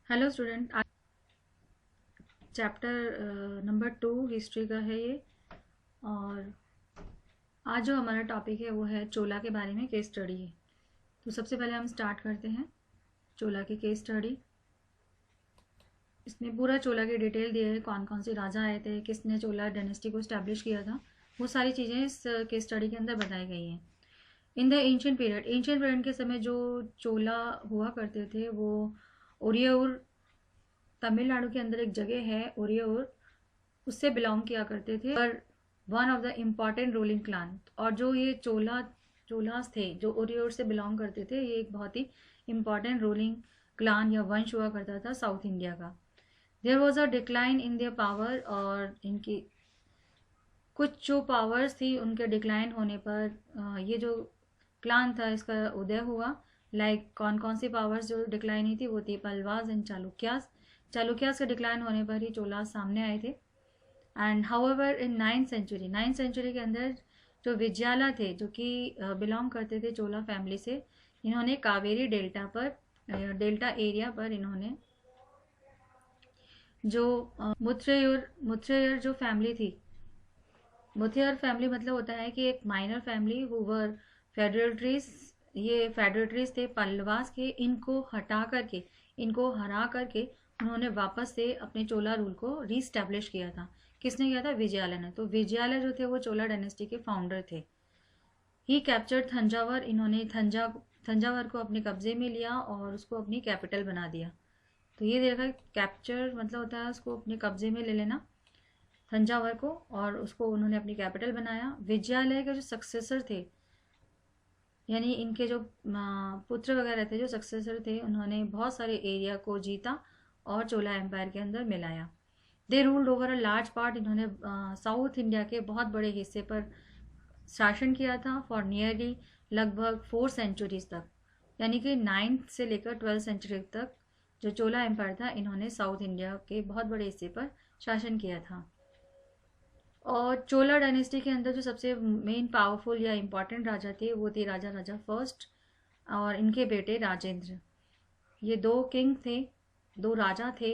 Hello student. Chapter number 2 history का है ये। और आज जो हमारा टॉपिक है वो है चोला के बारे में केस स्टडी है। तो सबसे पहले हम स्टार्ट करते हैं चोला की केस स्टडी। इसमें पूरा चोला की डिटेल दिए है, कौन कौन से राजा आए थे, किसने चोला डायनेस्टी को स्टैब्लिश किया था, वो सारी चीज़ें इस केस स्टडी के अंदर बताई गई हैं। इन द एंशियंट पीरियड के समय जो चोला हुआ करते थे वो ओरियाउर, तमिलनाडु के अंदर एक जगह है ओरियाउर, उससे बिलोंग किया करते थे। पर one of the important ruling clan, और जो ये चोलास थे जो ओरियोर से बिलोंग करते थे, ये एक बहुत ही इम्पॉर्टेंट रूलिंग क्लान या वंश हुआ करता था साउथ इंडिया का। There was a decline in their power, और इनकी कुछ जो पावर्स थी उनके डिक्लाइन होने पर ये जो क्लान था इसका उदय हुआ। कौन कौन सी पावर्स जो डिक्लाइन हुई थी वो थी पल्वास एंड चालुक्यास। चालुक्यास के डिक्लाइन होने पर ही चोलास सामने आए थे। And however in ninth century के अंदर जो विजयाला थे, जो कि बिलोंग करते थे चोला फैमिली से, इन्होंने कावेरी डेल्टा एरिया पर इन्होंने जो मुत्रेयर जो फैमिली थी, मुथियर फैमिली मतलब होता है कि एक माइनर फैमिली हुवर फेडरेटरीज, ये फेडरेटरीज थे पल्लवास के। इनको हरा करके उन्होंने वापस से अपने चोला रूल को रीस्टैब्लिश किया था। किसने किया था? विजयालय ने। तो विजयालय जो थे वो चोला डायनेस्टी के फाउंडर थे। ही कैप्चर्ड थंजावर, इन्होंने थंजावर को अपने कब्जे में लिया और उसको अपनी कैपिटल बना दिया। तो ये देखा, कैप्चर मतलब होता है उसको अपने कब्जे में ले लेना, थंजावर को, और उसको उन्होंने अपनी कैपिटल बनाया। विजयालय के जो सक्सेसर थे, यानी इनके जो पुत्र वगैरह थे, जो सक्सेसर थे, उन्होंने बहुत सारे एरिया को जीता और चोला एम्पायर के अंदर मिलाया। दे ruled over a large part, इन्होंने साउथ इंडिया के बहुत बड़े हिस्से पर शासन किया था फॉर नियरली लगभग 4 सेंचुरीज तक, यानी कि 9th से लेकर 12th सेंचुरी तक जो चोला एम्पायर था, इन्होंने साउथ इंडिया के बहुत बड़े हिस्से पर शासन किया था। और चोला डायनेस्टी के अंदर जो सबसे मेन पावरफुल या इम्पॉर्टेंट राजा थे वो थे राजा राजा फर्स्ट और इनके बेटे राजेंद्र। ये दो किंग थे, दो राजा थे,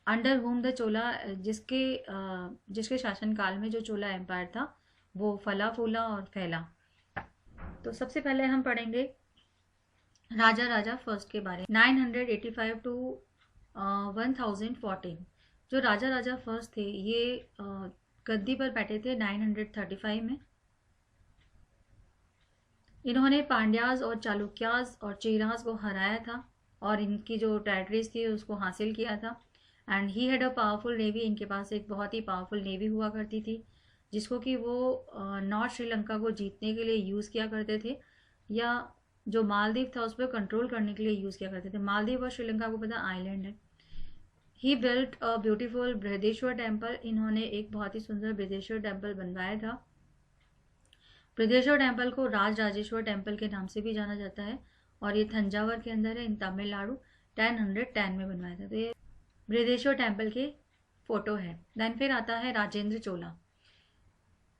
अंडर हुम द चोला, जिसके शासन काल में जो चोला एम्पायर था वो फला फूला और फैला। तो सबसे पहले हम पढ़ेंगे राजा राजा फर्स्ट के बारे में। 985 टू 1014, जो राजा राजा फर्स्ट थे ये गद्दी पर बैठे थे 935 में। इन्होंने पांड्याज और चालुक्याज और चेराज को हराया था और इनकी जो टेरिटरीज थी उसको हासिल किया था। And he had a powerful navy, इनके पास एक बहुत ही पावरफुल नेवी हुआ करती थी जिसको कि वो नॉर्थ श्रीलंका को जीतने के लिए यूज़ किया करते थे, या जो मालदीव था उस पर कंट्रोल करने के लिए यूज़ किया करते थे। मालदीव और श्रीलंका को पता आइलैंड है। He built a beautiful Brihadeshwara temple, इन्होंने एक बहुत ही सुंदर बृहदेश्वर टेम्पल बनवाया था। बृहदेश्वर टेम्पल को राज राजेश्वर टेम्पल के नाम से भी जाना जाता है और ये थंजावर के अंदर है, इन तमिलनाडु। 1010 में बनवाया था। तो ये बृहदेश्वर टेम्पल की फोटो है। देन फिर आता है राजेंद्र चोला।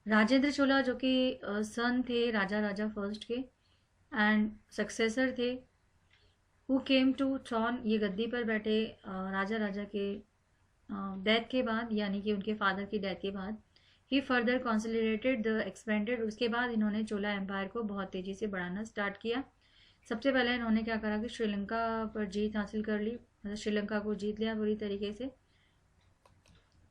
राजेंद्र चोला जो कि सन थे राजा राजा फर्स्ट के एंड सक्सेसर थे, हु केम टू थ्रॉन, ये गद्दी पर बैठे राजा राजा के डेथ के बाद, यानी कि उनके फादर की डेथ के बाद। ही फर्दर कॉन्सोलिडेटेड द एक्सपेंडेड, उसके बाद इन्होंने चोला एम्पायर को बहुत तेज़ी से बढ़ाना स्टार्ट किया। सबसे पहले इन्होंने क्या करा कि श्रीलंका पर जीत हासिल कर ली, मतलब श्रीलंका को जीत लिया पूरी तरीके से।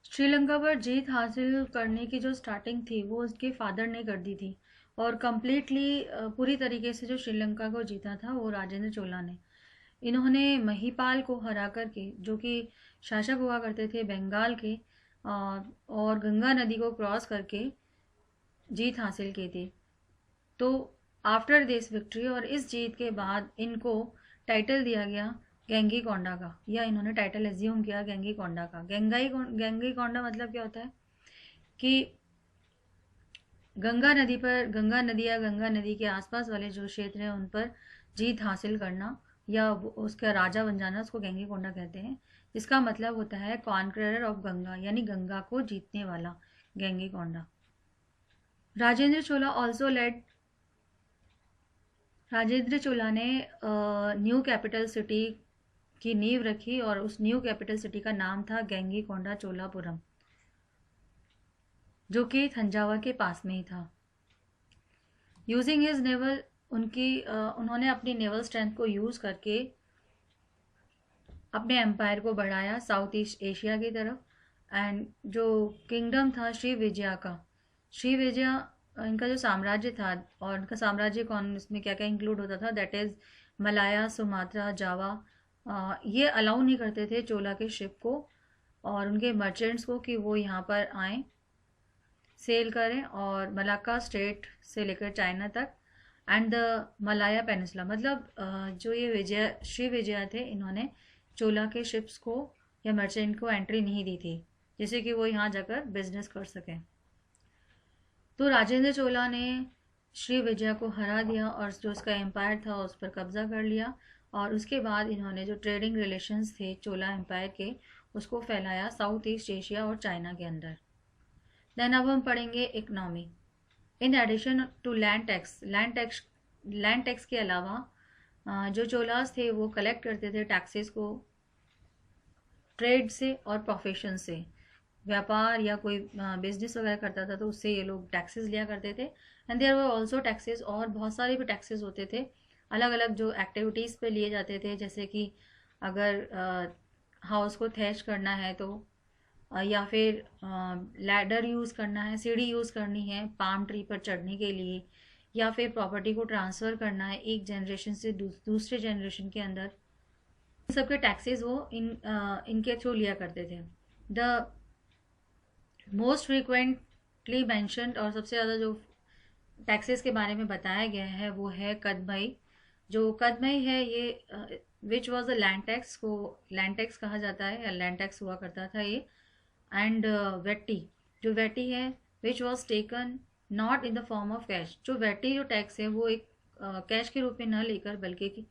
श्रीलंका पर जीत हासिल करने की जो स्टार्टिंग थी वो उसके फादर ने कर दी थी, और कम्प्लीटली पूरी तरीके से जो श्रीलंका को जीता था वो राजेंद्र चोला ने। इन्होंने महिपाल को हरा करके, जो कि शासक हुआ करते थे बंगाल के, और गंगा नदी को क्रॉस करके जीत हासिल की थी। तो आफ्टर दिस विक्ट्री, और इस जीत के बाद इनको टाइटल दिया गया गंगी कोंडा का, या इन्होंने टाइटल एज्यूम किया गंगी कोंडा का। गंगी कोंडा मतलब क्या होता है कि गंगा नदी या गंगा नदी के आसपास वाले जो क्षेत्र हैं उन पर जीत हासिल करना या उसका राजा बन जाना, उसको गंगी कोंडा कहते हैं। इसका मतलब होता है कॉन्करर ऑफ गंगा, यानी गंगा को जीतने वाला, गंगी कोंडा। राजेंद्र चोला ऑल्सो लेड, राजेंद्र चोला ने न्यू कैपिटल सिटी की नींव रखी और उस न्यू कैपिटल सिटी का नाम था गंगईकोंडा चोलापुरम, जो कि थंजावर के पास में ही था। यूजिंग हिज नेवल, उन्होंने अपनी नेवल स्ट्रेंथ को यूज़ करके अपने एम्पायर को बढ़ाया साउथ ईस्ट एशिया की तरफ। एंड जो किंगडम था श्रीविजया का, श्रीविजया इनका जो साम्राज्य था, और इनका साम्राज्य कौन, इसमें क्या क्या इंक्लूड होता था, दैट इज़ मलाया, सुमात्रा, जावा। ये अलाउ नहीं करते थे चोला के शिप को और उनके मर्चेंट्स को कि वो यहाँ पर आएँ, सेल करें, और मलाक्का स्टेट से लेकर चाइना तक एंड द मलाया पेनिसुला। मतलब जो ये श्री विजया थे, इन्होंने चोला के शिप्स को या मर्चेंट को एंट्री नहीं दी थी, जिससे कि वो यहाँ जाकर बिजनेस कर सकें। तो राजेंद्र चोला ने श्री विजया को हरा दिया और जो उसका एम्पायर था उस पर कब्जा कर लिया, और उसके बाद इन्होंने जो ट्रेडिंग रिलेशंस थे चोला एम्पायर के, उसको फैलाया साउथ ईस्ट एशिया और चाइना के अंदर। देन अब हम पढ़ेंगे economy. In addition to land tax के अलावा जो चोलास थे वो कलेक्ट करते थे टैक्सेस को ट्रेड से और प्रोफेशन से। व्यापार या कोई बिजनेस वगैरह करता था तो उससे ये लोग टैक्सेस लिया करते थे। And there were also taxes, और बहुत सारे भी टैक्सेस होते थे अलग अलग जो एक्टिविटीज़ पे लिए जाते थे, जैसे कि अगर हाउस को थैच करना है तो या फिर लैडर यूज़ करना है, सीढ़ी यूज़ करनी है पाम ट्री पर चढ़ने के लिए, या फिर प्रॉपर्टी को ट्रांसफ़र करना है एक जनरेशन से दूसरे जनरेशन के अंदर, इन सब के टैक्सेस वो इनके थ्रू लिया करते थे। द मोस्ट फ्रीक्वेंटली मैंशनड और सबसे ज़्यादा जो टैक्सेस के बारे में बताया गया है वो है कदमई। जो कदमई है ये which was the land tax, को लैंड टैक्स कहा जाता है या लैंड टैक्स हुआ करता था ये। एंड वेटी, जो वेटी है which was taken not in the form of cash. जो वेटी जो टैक्स है वो एक कैश के रूप में न लेकर बल्कि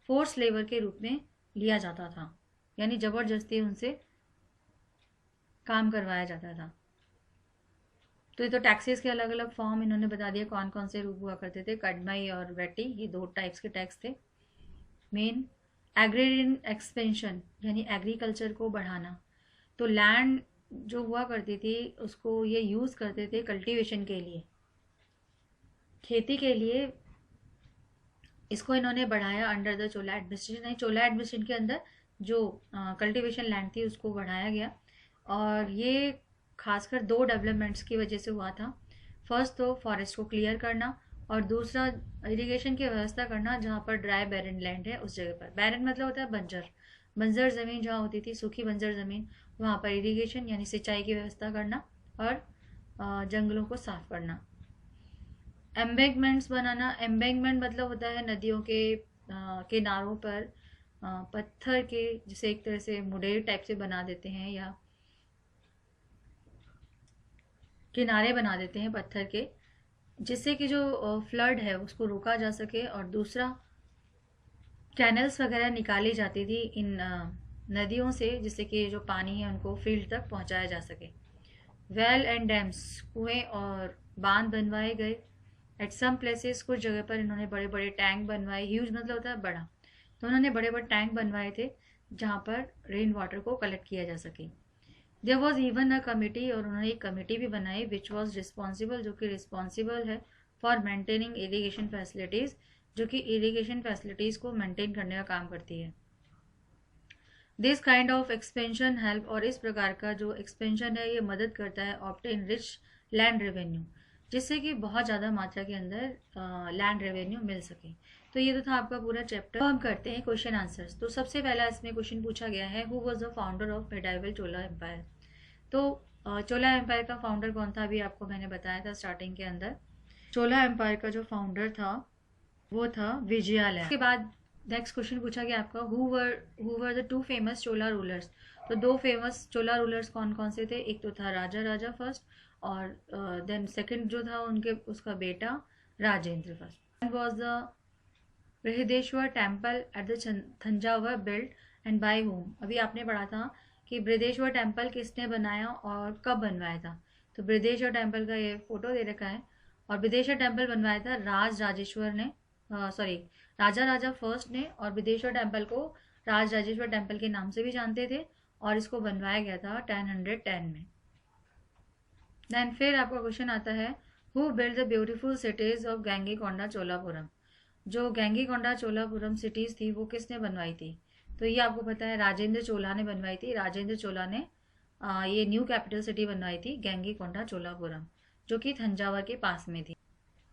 फोर्स लेबर के रूप में लिया जाता था, यानी ज़बरदस्ती उनसे काम करवाया जाता था। तो ये तो टैक्सेस के अलग अलग फॉर्म इन्होंने बता दिया कौन कौन से रूप हुआ करते थे, कदमई और वेटी, ये दो टाइप्स के टैक्स थे मेन। एग्रेरियन एक्सपेंशन यानी एग्रीकल्चर को बढ़ाना, तो लैंड जो हुआ करती थी उसको ये यूज़ करते थे कल्टीवेशन के लिए, खेती के लिए। इसको इन्होंने बढ़ाया under the Chola administration. Chola administration के अंदर जो कल्टीवेशन लैंड थी उसको बढ़ाया गया, और ये खासकर दो डेवलपमेंट्स की वजह से हुआ था। फर्स्ट तो फॉरेस्ट को क्लियर करना, और दूसरा इरिगेशन की व्यवस्था करना जहाँ पर ड्राई बैरन लैंड है उस जगह पर। बैरन मतलब होता है बंजर ज़मीन जहाँ होती थी, सूखी बंजर ज़मीन, वहाँ पर इरिगेशन यानी सिंचाई की व्यवस्था करना और जंगलों को साफ करना। एम्बैंकमेंट्स बनाना, एम्बैंकमेंट मतलब होता है नदियों के किनारों पर पत्थर के, जिसे एक तरह से मुडेर टाइप से बना देते हैं या किनारे बना देते हैं पत्थर के, जिससे कि जो फ्लड है उसको रोका जा सके। और दूसरा कैनल्स वगैरह निकाली जाती थी इन नदियों से, जिससे कि जो पानी है उनको फील्ड तक पहुंचाया जा सके। वेल एंड डैम्स, कुएं और बांध बनवाए गए। एट सम प्लेसेस, कुछ जगह पर इन्होंने बड़े बड़े टैंक बनवाए। ह्यूज मतलब होता है बड़ा, तो उन्होंने बड़े बड़े टैंक बनवाए थे जहाँ पर रेन वाटर को कलेक्ट किया जा सके। There was even a committee, और उन्होंने एक कमिटी भी बनाई विच वॉज रिस्पॉन्सिबल, जो कि रिस्पॉन्सिबल है फॉर मेंटेनिंग इरीगेशन फैसिलिटीज़, जो कि इरीगेशन फैसिलिटीज़ को मेंटेन करने का काम करती है। This kind of expansion help, और इस प्रकार का जो एक्सपेंशन है ये मदद करता है ऑब्टेन रिच लैंड रेवेन्यू, जिससे कि बहुत ज़्यादा मात्रा के अंदर लैंड रेवेन्यू मिल सके। तो ये तो था आपका पूरा चैप्टर। हम करते हैं क्वेश्चन आंसर्स। तो सबसे पहला इसमें क्वेश्चन पूछा गया है, who was the founder of medieval Chola empire. तो चोला एम्पायर का फाउंडर कौन था, अभी आपको मैंने बताया था स्टार्टिंग के अंदर। चोला एम्पायर का जो फाउंडर था वो था विजयालय। उसके बाद नेक्स्ट क्वेश्चन पूछा गया आपका, who were the two famous Chola rulers. तो दो फेमस चोला रूलर्स कौन कौन से थे, एक तो था राजा फर्स्ट, और देन सेकंड जो था उसका बेटा Rajendra first. Was the Brihadeshwara temple at the Thanjavur built and by whom. अभी आपने पढ़ा था कि बृहदेश्वर टेम्पल किसने बनाया और कब बनवाया था। तो बृहदेश्वर टेम्पल का ये फोटो दे रखा है, और बृहदेश्वर टेम्पल बनवाया था राजा राजा फर्स्ट ने, और बृहदेश्वर टेम्पल को राजराजेश्वर टेम्पल के नाम से भी जानते थे, और इसको बनवाया गया था 1010 में। देन फिर आपका क्वेश्चन आता है, who build the beautiful cities of Gangaikonda Cholapuram. जो गैंगीकोंडा चोलापुरम सिटीज थी वो किसने बनवाई थी? तो ये आपको पता है राजेंद्र चोला ने बनवाई थी। राजेंद्र चोला ने ये न्यू कैपिटल सिटी बनवाई थी गैंगीकोंडा चोलापुरम, जो कि थंजावर के पास में थी।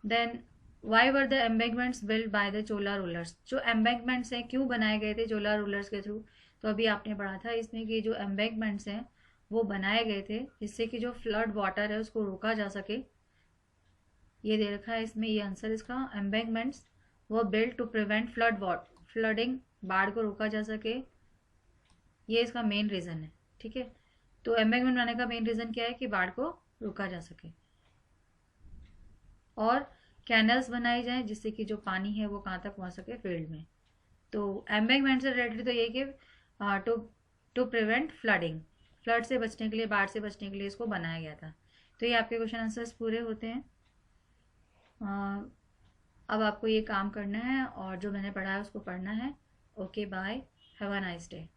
Then why were the embankments build by the Chola rulers. जो एम्बैंकमेंट्स हैं क्यों बनाए गए थे चोला रूलर्स के थ्रू? तो अभी आपने पढ़ा था इसमें कि जो एम्बैंकमेंट्स हैं वो बनाए गए थे जिससे कि जो फ्लड वाटर है उसको रोका जा सके। ये दे रखा है इसमें, ये आंसर इसका। एम्बैंकमेंट्स वो बिल्ड टू प्रिवेंट फ्लडिंग, बाढ़ को रोका जा सके, ये इसका मेन रीज़न है। ठीक है, तो एम्बैंकमेंट बनाने का मेन रीज़न क्या है कि बाढ़ को रोका जा सके, और कैनल्स बनाए जाएं जिससे कि जो पानी है वो कहाँ तक पहुँच सके, फील्ड में। तो एम्बैंकमेंट से रिलेटेड तो ये कि टू टू प्रिवेंट फ्लड से बचने के लिए, बाढ़ से बचने के लिए इसको बनाया गया था। तो ये आपके क्वेश्चन आंसर्स पूरे होते हैं। अब आपको ये काम करना है और जो मैंने पढ़ा है उसको पढ़ना है। Okay bye, have a nice day.